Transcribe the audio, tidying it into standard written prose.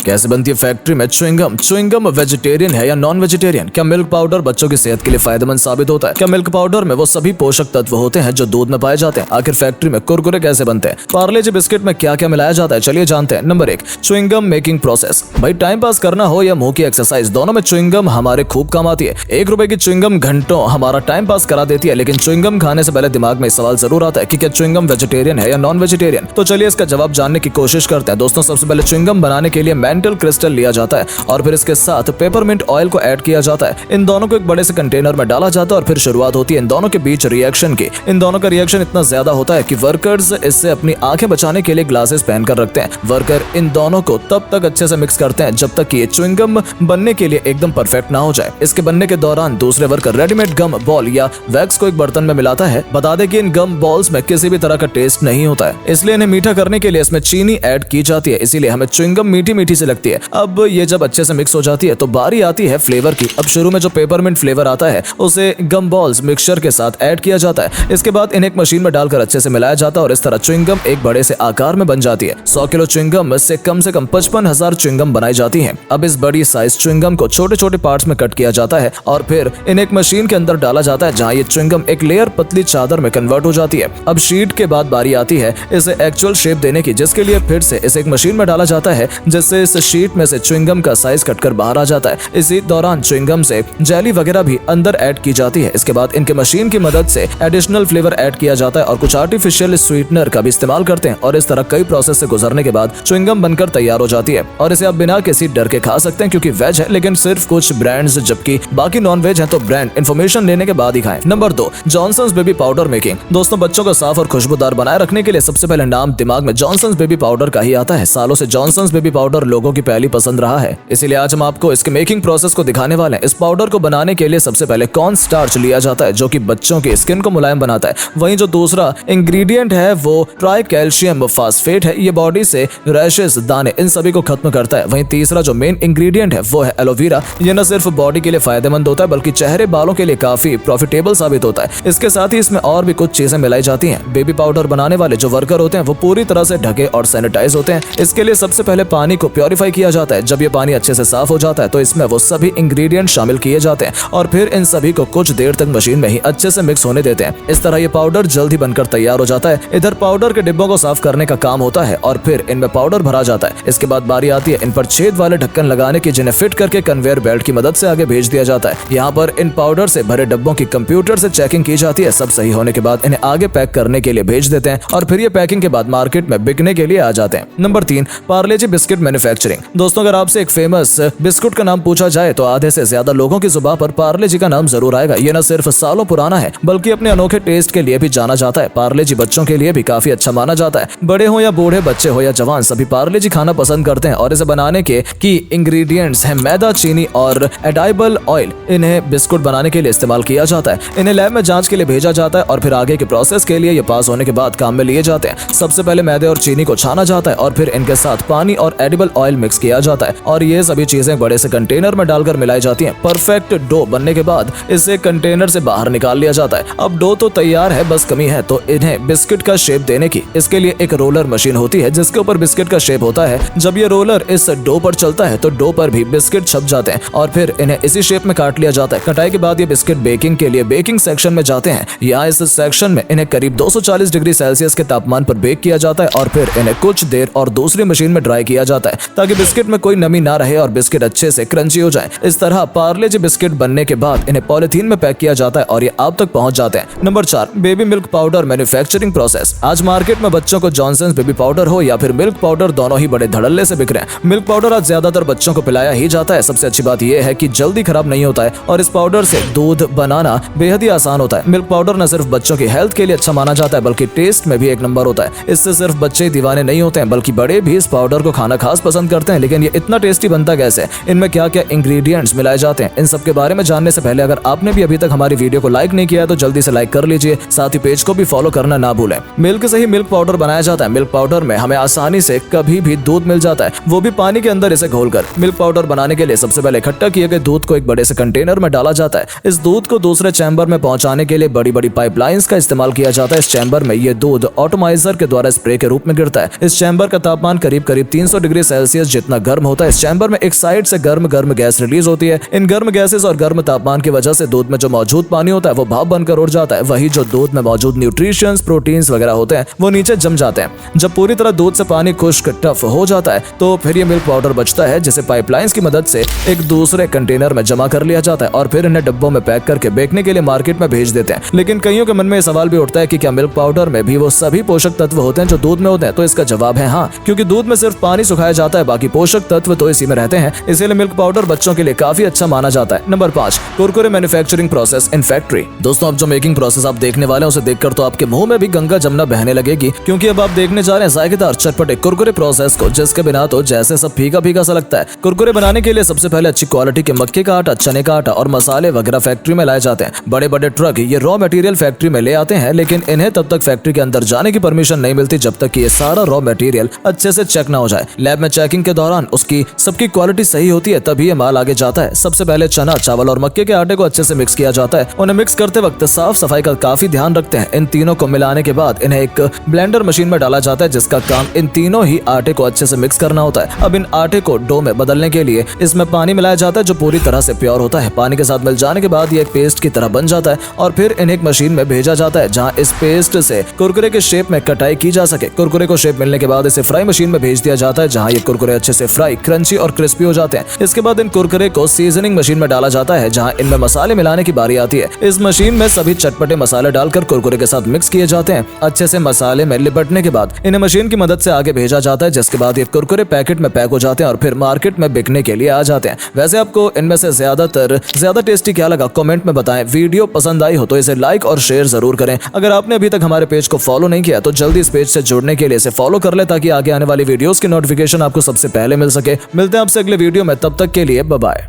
कैसे बनती है फैक्ट्री में च्युइंगम? च्युइंगम वेजिटेरियन है या नॉन वेजिटेरियन? क्या मिल्क पाउडर बच्चों की सेहत के लिए फायदेमंद साबित होता है? क्या मिल्क पाउडर में वो सभी पोषक तत्व होते हैं जो दूध में पाए जाते हैं? आखिर फैक्ट्री में कुरकुरे कैसे बनते हैं? पार्ले जी बिस्किट में क्या क्या मिलाया जाता है? चलिए जानते हैं। Number 1, chewing gum making process. भाई टाइम पास करना हो या मुंह की एक्सरसाइज, दोनों में च्युइंगम हमारे खूब काम आती है। 1 रुपए की च्युइंगम घंटों हमारा टाइम पास करा देती है, लेकिन च्युइंगम खाने से पहले दिमाग में सवाल जरूर आता है कि क्या च्युइंगम वेजिटेरियन है या नॉन वेजिटेरियन? तो चलिए इसका जवाब जानने की कोशिश करते हैं। दोस्तों सबसे पहले च्युइंगम बनाने के लिए मेंटल क्रिस्टल लिया जाता है और फिर इसके साथ पेपरमिंट ऑयल को ऐड किया जाता है। इन दोनों को एक बड़े से कंटेनर में डाला जाता है और फिर शुरुआत होती है इन दोनों के बीच रिएक्शन की। इन दोनों का रिएक्शन इतना ज्यादा होता है कि वर्कर्स इससे अपनी आंखें बचाने के लिए ग्लासेस पहनकर रखते हैं। वर्कर इन दोनों को तब तक अच्छे से मिक्स करते हैं जब तक कि ये च्युइंगम बनने के लिए एकदम परफेक्ट ना हो जाए। इसके बनने के दौरान दूसरे वर्कर रेडीमेड गम बॉल या वैक्स को एक बर्तन में मिलाता है। बता दें कि इन गम बॉल्स में किसी भी तरह का टेस्ट नहीं होता है, इसलिए इन्हें मीठा करने के लिए इसमें चीनी ऐड की जाती है, इसीलिए हमें च्युइंगम मीठी मीठी से लगती है। अब ये जब अच्छे से मिक्स हो जाती है तो बारी आती है फ्लेवर की। अब शुरू में जो पेपरमिंट फ्लेवर आता है उसे गम बॉल्स मिक्सचर के साथ ऐड किया जाता है। इसके बाद इन्हें एक मशीन में डालकर अच्छे से मिलाया जाता है और इस तरह च्युइंगम एक बड़े से आकार में बन जाती है। 100 किलो च्युइंगम से कम 55,000 च्युइंगम बनाई जाती है। अब इस बड़ी साइज च्युइंगम को छोटे छोटे पार्ट्स में कट किया जाता है और फिर इन्हें एक मशीन के अंदर डाला जाता है जहाँ ये च्युइंगम एक लेयर पतली चादर में कन्वर्ट हो जाती है। अब शीट के बाद बारी आती है इसे एक्चुअल शेप देने की, जिसके लिए फिर से इसे एक मशीन में डाला जाता है जिससे इस शीट में से च्युइंगम का साइज कटकर बाहर आ जाता है। इसी दौरान च्युइंगम से जेली वगैरह भी अंदर ऐड की जाती है। इसके बाद इनके मशीन की मदद से एडिशनल फ्लेवर ऐड किया जाता है और कुछ आर्टिफिशियल स्वीटनर का भी इस्तेमाल करते हैं और इस तरह कई प्रोसेस से गुजरने के बाद च्युइंगम बनकर तैयार हो जाती है और इसे आप बिना किसी डर के खा सकते हैं क्योंकि वेज है, लेकिन सिर्फ कुछ ब्रांड्स जबकि बाकी नॉन वेज है, तो ब्रांड इन्फॉर्मेशन लेने के बाद ही खाएं। Number 2, Johnson's baby powder making. दोस्तों बच्चों को साफ और खुशबूदार बनाए रखने के लिए सबसे पहले नाम दिमाग में जॉनसन्स बेबी पाउडर का ही आता है। सालों से जॉनसन्स बेबी पाउडर लोगों की पहली पसंद रहा है, इसीलिए आज हम आपको इसके मेकिंग प्रोसेस को दिखाने वाले हैं। इस पाउडर को बनाने के लिए सबसे पहले कॉर्न स्टार्च लिया जाता है जो कि बच्चों की स्किन को मुलायम बनाता है। वहीं जो दूसरा इंग्रेडिएंट है वो ट्राई कैल्शियम फास्फेट है, ये बॉडी से रैशेस, दाने, इन सभी को खत्म करता है। वहीं तीसरा जो मेन इंग्रेडिएंट है वो है एलोवेरा। ये न सिर्फ बॉडी के लिए फायदेमंद होता है बल्कि चेहरे बालों के लिए काफी प्रॉफिटेबल साबित होता है। इसके साथ ही इसमें और भी कुछ चीजें मिलाई जाती हैं। बेबी पाउडर बनाने वाले जो वर्कर होते हैं वो पूरी तरह से ढके और सैनिटाइज होते हैं। इसके लिए सबसे पहले पानी को प्योरीफाई किया जाता है। जब ये पानी अच्छे से साफ हो जाता है तो इसमें वो सभी इंग्रेडिएंट शामिल किए जाते हैं और फिर इन सभी को कुछ देर तक मशीन में ही अच्छे से मिक्स होने देते हैं। इस तरह ये पाउडर जल्द ही बनकर तैयार हो जाता है। इधर पाउडर के डिब्बों को साफ करने का काम होता है और फिर इनमें पाउडर भरा जाता है। इसके बाद बारी आती है इन पर छेद वाले ढक्कन लगाने की, जिन्हें फिट करके कन्वेयर बेल्ट की मदद से आगे भेज दिया जाता है। यहाँ पर इन पाउडर से भरे डब्बों की कंप्यूटर से चेकिंग की जाती है। सब सही होने के बाद इन्हें आगे पैक करने के लिए भेज देते हैं और फिर ये पैकिंग के बाद मार्केट में बिकने के लिए आ जाते हैं। नंबर 3, पार्ले जी बिस्किट मैन्युफैक्चरिंग। दोस्तों अगर आपसे एक फेमस बिस्कुट का नाम पूछा जाए तो आधे से ज्यादा लोगों की जुबान पर पार्ले जी का नाम जरूर आएगा। ये न सिर्फ सालों पुराना है बल्कि अपने अनोखे टेस्ट के लिए भी जाना जाता है। पार्ले जी बच्चों के लिए भी काफी अच्छा माना जाता है। बड़े हो या बूढ़े, बच्चे हो या जवान, सभी पार्ले जी खाना पसंद करते हैं और इसे बनाने के की इंग्रेडिएंट्स हैं मैदा, चीनी और एडाइबल ऑयल। इन्हें बिस्कुट बनाने के लिए इस्तेमाल किया जाता है। इन्हें लैब में जांच के लिए भेजा जाता है और फिर आगे के प्रोसेस के लिए ये पास होने के बाद काम में लिए जाते हैं। सबसे पहले मैदे और चीनी को छाना जाता है और फिर इनके साथ पानी और एडिबल ऑयल मिक्स किया जाता है और ये सभी चीजें बड़े से कंटेनर में डालकर मिलाई जाती हैं। परफेक्ट डो बनने के बाद इसे कंटेनर से बाहर निकाल लिया जाता है। अब डो तो तैयार है, बस कमी है तो इन्हें बिस्किट का शेप देने की। इसके लिए एक रोलर मशीन होती है जिसके ऊपर बिस्किट का शेप होता है। जब ये रोलर इस डो पर चलता है तो डो पर भी बिस्किट छप जाते हैं और फिर इन्हें इसी शेप में काट लिया जाता है। कटाई के बाद ये बिस्किट बेकिंग के लिए बेकिंग सेक्शन में जाते हैं। यहाँ इस सेक्शन में इन्हें करीब 240 डिग्री सेल्सियस के तापमान पर बेक किया जाता है और फिर इन्हें कुछ देर और दूसरी मशीन में ड्राई किया जाता है ताकि बिस्किट में कोई नमी ना रहे और बिस्किट अच्छे से क्रंची हो जाए। इस तरह पार्ले जी बिस्किट बनने के बाद इन्हें पॉलिथीन में पैक किया जाता है और ये आप तक पहुंच जाते हैं। Number 4, baby milk powder manufacturing process. आज मार्केट में बच्चों को जॉनसन्स बेबी पाउडर हो या फिर मिल्क पाउडर, दोनों ही बड़े धड़ल्ले से बिक रहे हैं। मिल्क पाउडर आज ज्यादातर बच्चों को पिलाया ही जाता है। सबसे अच्छी बात यह है कि जल्दी खराब नहीं होता है और इस पाउडर से दूध बनाना बेहद ही आसान होता है। मिल्क पाउडर न सिर्फ बच्चों की हेल्थ के लिए अच्छा माना जाता है बल्कि टेस्ट में भी एक नंबर होता है। इससे सिर्फ बच्चे दीवाने नहीं होते हैं बल्कि बड़े भी इस पाउडर को खाना खास पसंद करते हैं। लेकिन ये इतना टेस्टी बनता कैसे, इनमें क्या क्या इंग्रेडिएंट्स मिलाए जाते हैं, इन सब के बारे में जानने से पहले अगर आपने भी अभी तक हमारी वीडियो को लाइक नहीं किया है तो जल्दी से लाइक कर लीजिए, साथ ही पेज को भी फॉलो करना ना भूलें। मिल्क से ही मिल्क पाउडर बनाया जाता है। मिल्क पाउडर में हमें आसानी से कभी भी दूध मिल जाता है, वो भी पानी के अंदर इसे घोलकर। मिल्क पाउडर बनाने के लिए सबसे पहले इकट्ठा किए गए दूध को एक बड़े से कंटेनर में डाला जाता है। इस दूध को दूसरे चैम्बर में पहुंचाने के लिए बड़ी बड़ी पाइपलाइंस का इस्तेमाल किया जाता है। इस चैम्बर में ये दूध ऑटोमाइजर के द्वारा स्प्रे के रूप में गिरता है। इस चैम्बर का तापमान करीब 300 डिग्री सेल्सियस सेल्सियस जितना गर्म होता है। इस चैम्बर में एक साइड से गर्म गर्म गैस रिलीज होती है। इन गर्म गैसेस और गर्म तापमान की वजह से दूध में जो मौजूद पानी होता है वो भाप बनकर उड़ जाता है। वही जो दूध में मौजूद न्यूट्रिशंस, प्रोटीन्स वगैरह होते हैं वो नीचे जम जाते हैं। जब पूरी तरह दूध से पानी खुश्क टफ हो जाता है तो फिर ये मिल्क पाउडर बचता है, जिसे पाइपलाइंस की मदद से एक दूसरे कंटेनर में जमा कर लिया जाता है और फिर इन्हें डब्बों में पैक करके बेचने के लिए मार्केट में भेज देते हैं। लेकिन कईयों के मन में सवाल भी उठता है कि क्या मिल्क पाउडर में भी वो सभी पोषक तत्व होते हैं जो दूध में होते हैं? तो इसका जवाब है हाँ, क्योंकि दूध में सिर्फ पानी सुखाया जाता है, बाकी पोषक तत्व तो इसी में रहते हैं। इसीलिए मिल्क पाउडर बच्चों के लिए काफी अच्छा माना जाता है। Number 5, Kurkure manufacturing process in factory. दोस्तों, अब जो मेकिंग प्रोसेस आप देखने वाले हैं उसे देखकर तो आपके मुंह में भी गंगा जमुना बहने लगेगी, क्योंकि अब आप देखने जा रहे हैं जायकेदार चटपटे कुरकुरे प्रोसेस को, जिसके बिना तो जैसे सब फीका फीका सा लगता है। कुरकुरे बनाने के लिए सबसे पहले अच्छी क्वालिटी के मक्के का आटा, चने का आटा और मसाले वगैरह फैक्ट्री में लाए जाते हैं। बड़े बड़े ट्रक ये रॉ मटेरियल फैक्ट्री में ले आते हैं, लेकिन इन्हें तब तक फैक्ट्री के अंदर जाने की परमिशन नहीं मिलती जब तक कि ये सारा रॉ मटेरियल अच्छे से चेक ना हो जाए। लैब में चेकिंग के दौरान उसकी सबकी क्वालिटी सही होती है, तभी ये माल आगे जाता है। सबसे पहले चना, चावल और मक्के के आटे को अच्छे से मिक्स किया जाता है। उन्हें मिक्स करते वक्त साफ सफाई का काफी ध्यान रखते हैं। इन तीनों को मिलाने के बाद इन्हें एक ब्लेंडर मशीन में डाला जाता है, जिसका काम इन तीनों ही आटे को अच्छे से मिक्स करना होता है। अब इन आटे को डो में बदलने के लिए इसमें पानी मिलाया जाता है, जो पूरी तरह से प्योर होता है। पानी के साथ मिल जाने के बाद ये एक पेस्ट की तरह बन जाता है और फिर इन्हें एक मशीन में भेजा जाता है, जहां इस पेस्ट से कुरकुरे के शेप में कटाई की जा सके। कुरकुरे को शेप मिलने के बाद इसे फ्राई मशीन में भेज दिया जाता है, जहां ये कुरकुरे अच्छे से फ्राई, क्रंची और क्रिस्पी हो जाते हैं। इसके बाद इन कुरकुरे को सीजनिंग मशीन में डाला जाता है, जहां इनमें मसाले मिलाने की बारी आती है। इस मशीन में सभी चटपटे मसाले डालकर कुरकुरे के साथ मिक्स किए जाते हैं। अच्छे से मसाले में लिपटने के बाद इन्हें मशीन की मदद से आगे भेजा जाता है, जिसके बाद ये कुरकुरे पैकेट में पैक हो जाते हैं और फिर मार्केट में बिकने के लिए आ जाते हैं। वैसे आपको इनमें से ज्यादा टेस्टी क्या लगा कमेंट में बताएं। वीडियो पसंद आई हो तो इसे लाइक और शेयर जरूर करें। अगर आपने अभी तक हमारे पेज को फॉलो नहीं किया तो जल्दी इस पेज से जुड़ने के लिए इसे फॉलो कर ले, ताकि आगे आने वाली वीडियोस की नोटिफिकेशन आपको सबसे पहले मिल सके। मिलते हैं आपसे अगले वीडियो में, तब तक के लिए बाय बाय।